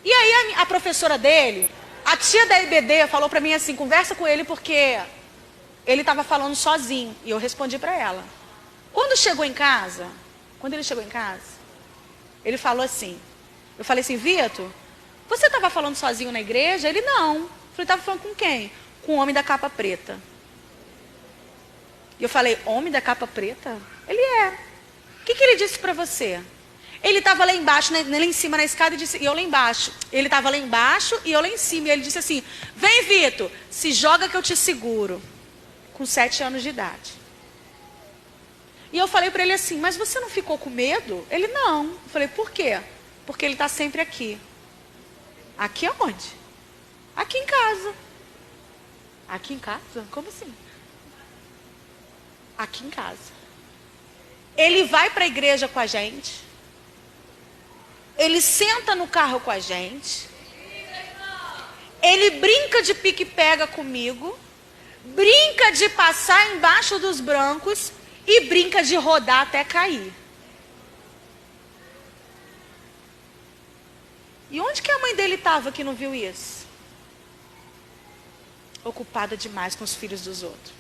E aí a professora dele, a tia da EBD, falou pra mim assim, conversa com ele porque ele estava falando sozinho. E eu respondi pra ela. Quando ele chegou em casa, ele falou assim, eu falei assim, Vitor, você estava falando sozinho na igreja? Ele, não. Eu falei, estava falando com quem? Com o homem da capa preta. E eu falei, homem da capa preta? Ele é. O que ele disse pra você? Ele estava lá embaixo, lá em cima na escada e eu lá embaixo. Ele estava lá embaixo e eu lá em cima. E ele disse assim, vem Vitor, se joga que eu te seguro. Com 7 anos de idade. E eu falei para ele assim, mas você não ficou com medo? Ele, não. Eu falei, por quê? Porque ele está sempre aqui. Aqui aonde? Aqui em casa. Aqui em casa? Como assim? Aqui em casa. Ele vai para a igreja com a gente. Ele senta no carro com a gente. Ele brinca de pique-pega comigo. Brinca de passar embaixo dos brancos. E brinca de rodar até cair. E onde que a mãe dele estava que não viu isso? Ocupada demais com os filhos dos outros.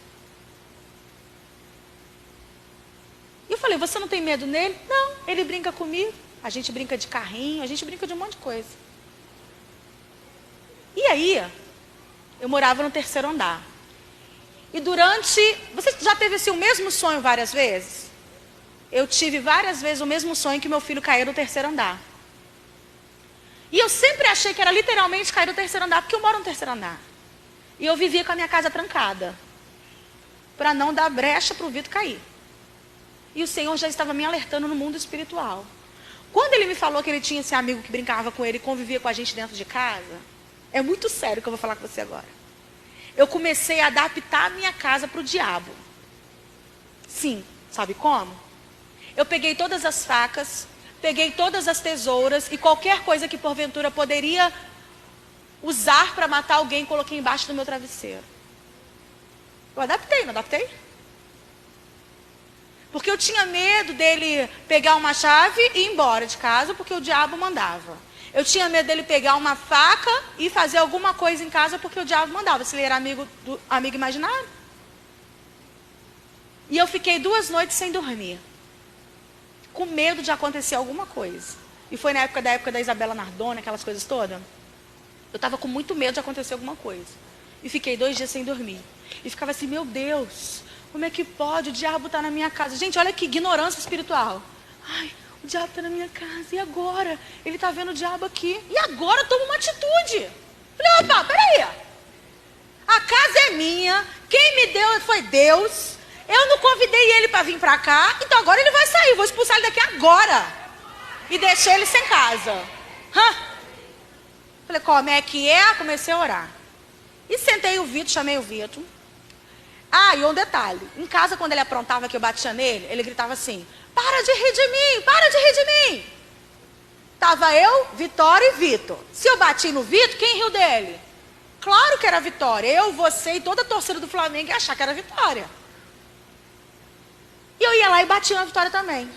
E eu falei, você não tem medo nele? Não, ele brinca comigo. A gente brinca de carrinho, a gente brinca de um monte de coisa. E aí, eu morava no 3º andar. E você já teve assim o mesmo sonho várias vezes? Eu tive várias vezes o mesmo sonho que meu filho caiu no 3º andar. E eu sempre achei que era literalmente cair no 3º andar, porque eu moro no 3º andar. E eu vivia com a minha casa trancada. Para não dar brecha para o Vitor cair. E o Senhor já estava me alertando no mundo espiritual. Quando ele me falou que ele tinha esse amigo que brincava com ele e convivia com a gente dentro de casa, é muito sério o que eu vou falar com você agora. Eu comecei a adaptar a minha casa para o diabo. Sim, sabe como? Eu peguei todas as facas, peguei todas as tesouras e qualquer coisa que porventura poderia usar para matar alguém, coloquei embaixo do meu travesseiro. Eu adaptei, não adaptei? Porque eu tinha medo dele pegar uma chave e ir embora de casa, porque o diabo mandava. Eu tinha medo dele pegar uma faca e fazer alguma coisa em casa, porque o diabo mandava, se ele era amigo imaginário. E eu fiquei 2 noites sem dormir, com medo de acontecer alguma coisa. E foi na época da Isabela Nardoni, aquelas coisas todas. Eu estava com muito medo de acontecer alguma coisa. E fiquei 2 dias sem dormir. E ficava assim, meu Deus, como é que pode? O diabo está na minha casa. Gente, olha que ignorância espiritual. Ai, o diabo está na minha casa. E agora? Ele está vendo o diabo aqui. E agora toma uma atitude. Falei, opa, peraí. A casa é minha. Quem me deu foi Deus. Eu não convidei ele para vir para cá. Então agora ele vai sair. Vou expulsar ele daqui agora. E deixei ele sem casa. Falei, como é que é? Comecei a orar. E sentei o Vitor, chamei o Vitor. Ah, e um detalhe. Em casa, quando ele aprontava que eu batia nele, ele gritava assim, para de rir de mim, para de rir de mim. Tava eu, Vitória e Vitor. Se eu bati no Vitor, quem riu dele? Claro que era a Vitória. Eu, você e toda a torcida do Flamengo ia achar que era a Vitória. E eu ia lá e batia na Vitória também.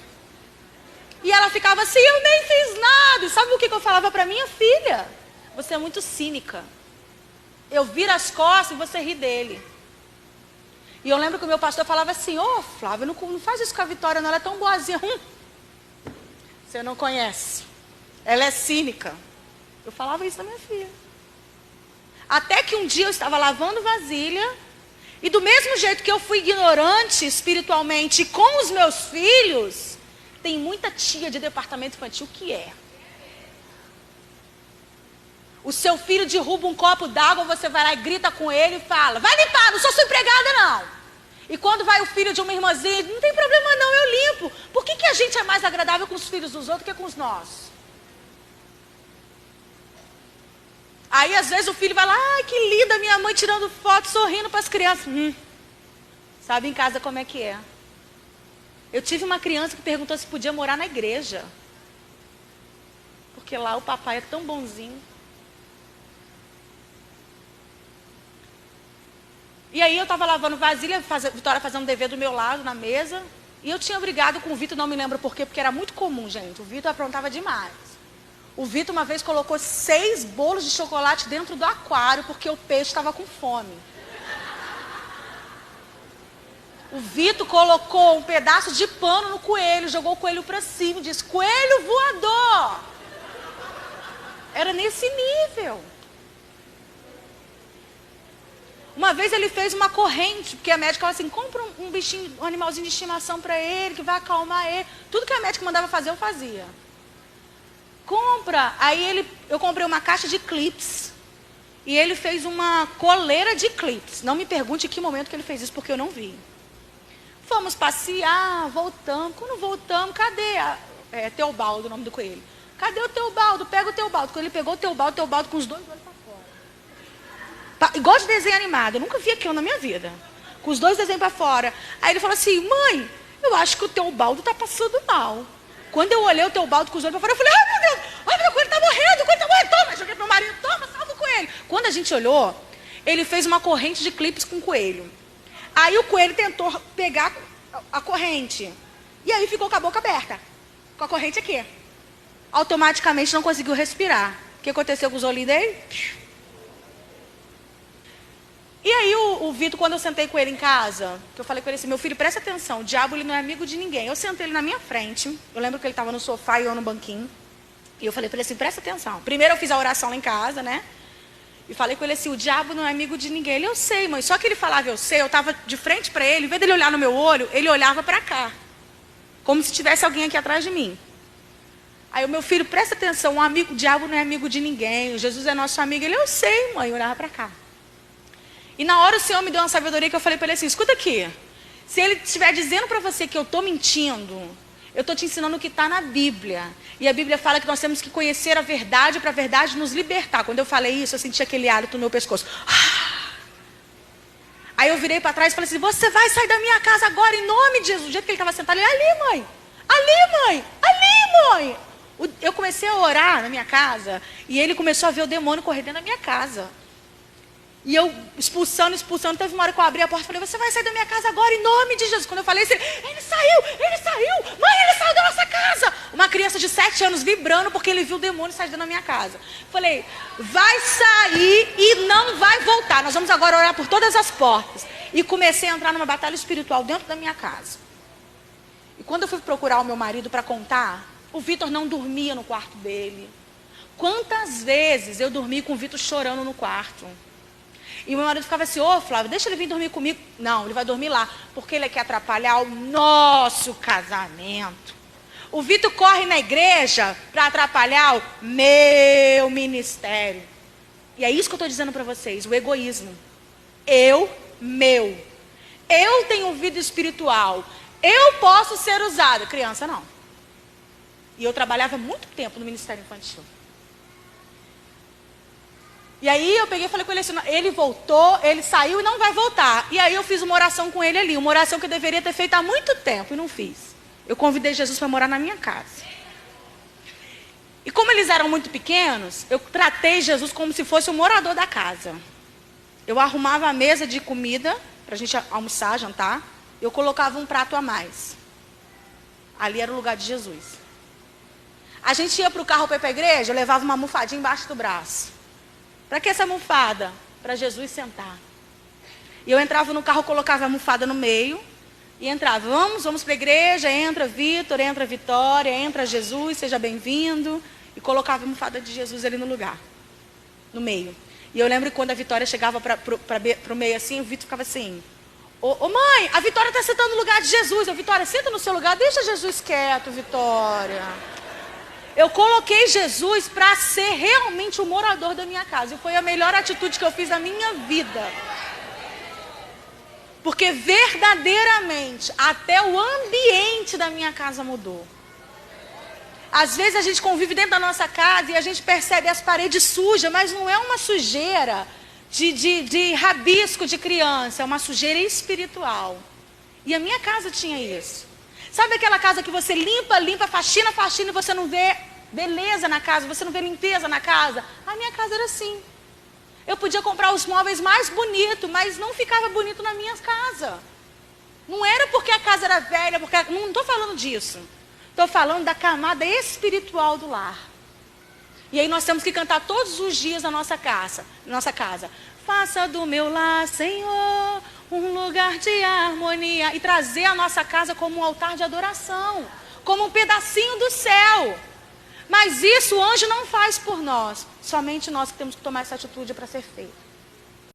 E ela ficava assim, eu nem fiz nada. E sabe o que eu falava para minha filha? Você é muito cínica. Eu viro as costas e você ri dele. E eu lembro que o meu pastor falava assim, ô Flávia, não faz isso com a Vitória não, ela é tão boazinha. Você não conhece. Ela é cínica. Eu falava isso da minha filha. Até que um dia eu estava lavando vasilha, e do mesmo jeito que eu fui ignorante espiritualmente com os meus filhos, tem muita tia de departamento infantil que é. O seu filho derruba um copo d'água, você vai lá e grita com ele e fala, vai limpar, não sou sua empregada não. E quando vai o filho de uma irmãzinha, não tem problema não, eu limpo. Por que a gente é mais agradável com os filhos dos outros que com os nossos? Aí às vezes o filho vai lá, ai que linda minha mãe tirando foto, sorrindo para as crianças. Sabe em casa como é que é. Eu tive uma criança que perguntou se podia morar na igreja. Porque lá o papai é tão bonzinho. E aí eu estava lavando vasilha, Vitória fazendo dever do meu lado, na mesa. E eu tinha brigado com o Vitor, não me lembro por quê, porque era muito comum, gente. O Vitor aprontava demais. O Vitor uma vez colocou 6 bolos de chocolate dentro do aquário porque o peixe estava com fome. O Vitor colocou um pedaço de pano no coelho, jogou o coelho para cima e disse: coelho voador! Era nesse nível. Uma vez ele fez uma corrente, porque a médica falou assim: compra um bichinho, um animalzinho de estimação para ele, que vai acalmar ele. Tudo que a médica mandava fazer, eu fazia. Compra. Aí eu comprei uma caixa de clips. E ele fez uma coleira de clips. Não me pergunte em que momento que ele fez isso, porque eu não vi. Fomos passear, voltamos. Quando voltamos, cadê Teobaldo, o nome do coelho? Cadê o Teobaldo? Pega o Teobaldo. Quando ele pegou o Teobaldo com os 2 olhos para fora. Igual de desenho animado. Eu nunca vi aquilo na minha vida. Com os 2 desenhos para fora. Aí ele falou assim: mãe, eu acho que o Teobaldo está passando mal. Quando eu olhei o Teobaldo com os olhos para fora, eu falei: ai meu Deus, ai meu coelho está morrendo, o coelho está morrendo. Toma, joguei pro meu marido, toma, salva o coelho. Quando a gente olhou, ele fez uma corrente de clipes com o coelho. Aí o coelho tentou pegar a corrente. E aí ficou com a boca aberta. Com a corrente aqui. Automaticamente não conseguiu respirar. O que aconteceu com os olhinhos dele? E aí o Vitor, quando eu sentei com ele em casa, que eu falei com ele assim: meu filho, presta atenção, o diabo ele não é amigo de ninguém. Eu sentei ele na minha frente. Eu lembro que ele estava no sofá e eu no banquinho. E eu falei para ele assim: presta atenção. Primeiro eu fiz a oração lá em casa, né? E falei com ele assim: o diabo não é amigo de ninguém. Ele: eu sei, mãe. Só que ele falava eu sei, eu estava de frente para ele. Em vez dele olhar no meu olho, ele olhava para cá. Como se tivesse alguém aqui atrás de mim. Aí o meu filho: presta atenção, o diabo não é amigo de ninguém. O Jesus é nosso amigo. Ele: eu sei, mãe. Eu olhava para cá. E na hora o Senhor me deu uma sabedoria que eu falei para ele assim: escuta aqui. Se ele estiver dizendo para você que eu estou mentindo, eu estou te ensinando o que está na Bíblia. E a Bíblia fala que nós temos que conhecer a verdade para a verdade nos libertar. Quando eu falei isso, eu senti aquele hálito no meu pescoço. Aí eu virei para trás e falei assim: você vai sair da minha casa agora em nome de Jesus. Do jeito que ele estava sentado, ele: ali, mãe. Ali, mãe. Ali, mãe. Eu comecei a orar na minha casa e ele começou a ver o demônio correr dentro da minha casa. E eu expulsando. Teve uma hora que eu abri a porta e falei: você vai sair da minha casa agora em nome de Jesus. Quando eu falei isso, ele saiu. Mãe, ele saiu da nossa casa. Uma criança de 7 anos vibrando porque ele viu o demônio sair da minha casa. Falei: vai sair e não vai voltar. Nós vamos agora orar por todas as portas. E comecei a entrar numa batalha espiritual dentro da minha casa. E quando eu fui procurar o meu marido para contar, o Vitor não dormia no quarto dele. Quantas vezes eu dormi com o Vitor chorando no quarto. E o meu marido ficava assim: ô Flávio, deixa ele vir dormir comigo. Não, ele vai dormir lá, porque ele quer atrapalhar o nosso casamento. O Vitor corre na igreja para atrapalhar o meu ministério. E é isso que eu estou dizendo para vocês, o egoísmo. Meu. Eu tenho vida espiritual. Eu posso ser usada. Criança, não. E eu trabalhava muito tempo no Ministério Infantil. E aí eu peguei e falei com ele assim: ele voltou, ele saiu e não vai voltar. E aí eu fiz uma oração com ele ali, uma oração que eu deveria ter feito há muito tempo e não fiz. Eu convidei Jesus para morar na minha casa. E como eles eram muito pequenos, eu tratei Jesus como se fosse o morador da casa. Eu arrumava a mesa de comida para a gente almoçar, jantar. Eu colocava um prato a mais. Ali era o lugar de Jesus. A gente ia para o carro para ir para a igreja, eu levava uma almofadinha embaixo do braço. Para que essa almofada? Para Jesus sentar. E eu entrava no carro, colocava a almofada no meio. E entrava: vamos para a igreja. Entra Vitor, entra Vitória, entra Jesus, seja bem-vindo. E colocava a almofada de Jesus ali no lugar. No meio. E eu lembro que quando a Vitória chegava para o meio assim, o Vitor ficava assim: ô mãe, a Vitória está sentando no lugar de Jesus. Vitória, senta no seu lugar, deixa Jesus quieto, Vitória. Eu coloquei Jesus para ser realmente o morador da minha casa. E foi a melhor atitude que eu fiz na minha vida. Porque verdadeiramente, até o ambiente da minha casa mudou. Às vezes a gente convive dentro da nossa casa e a gente percebe as paredes sujas, mas não é uma sujeira de rabisco de criança, é uma sujeira espiritual. E a minha casa tinha isso. Sabe aquela casa que você limpa, faxina e você não vê beleza na casa, você não vê limpeza na casa? A minha casa era assim. Eu podia comprar os móveis mais bonitos, mas não ficava bonito na minha casa. Não era porque a casa era velha, não estou falando disso. Estou falando da camada espiritual do lar. E aí nós temos que cantar todos os dias na nossa casa. Faça do meu lar, Senhor, um lugar de harmonia. E trazer a nossa casa como um altar de adoração, como um pedacinho do céu. Mas isso o anjo não faz por nós. Somente nós que temos que tomar essa atitude para ser feito.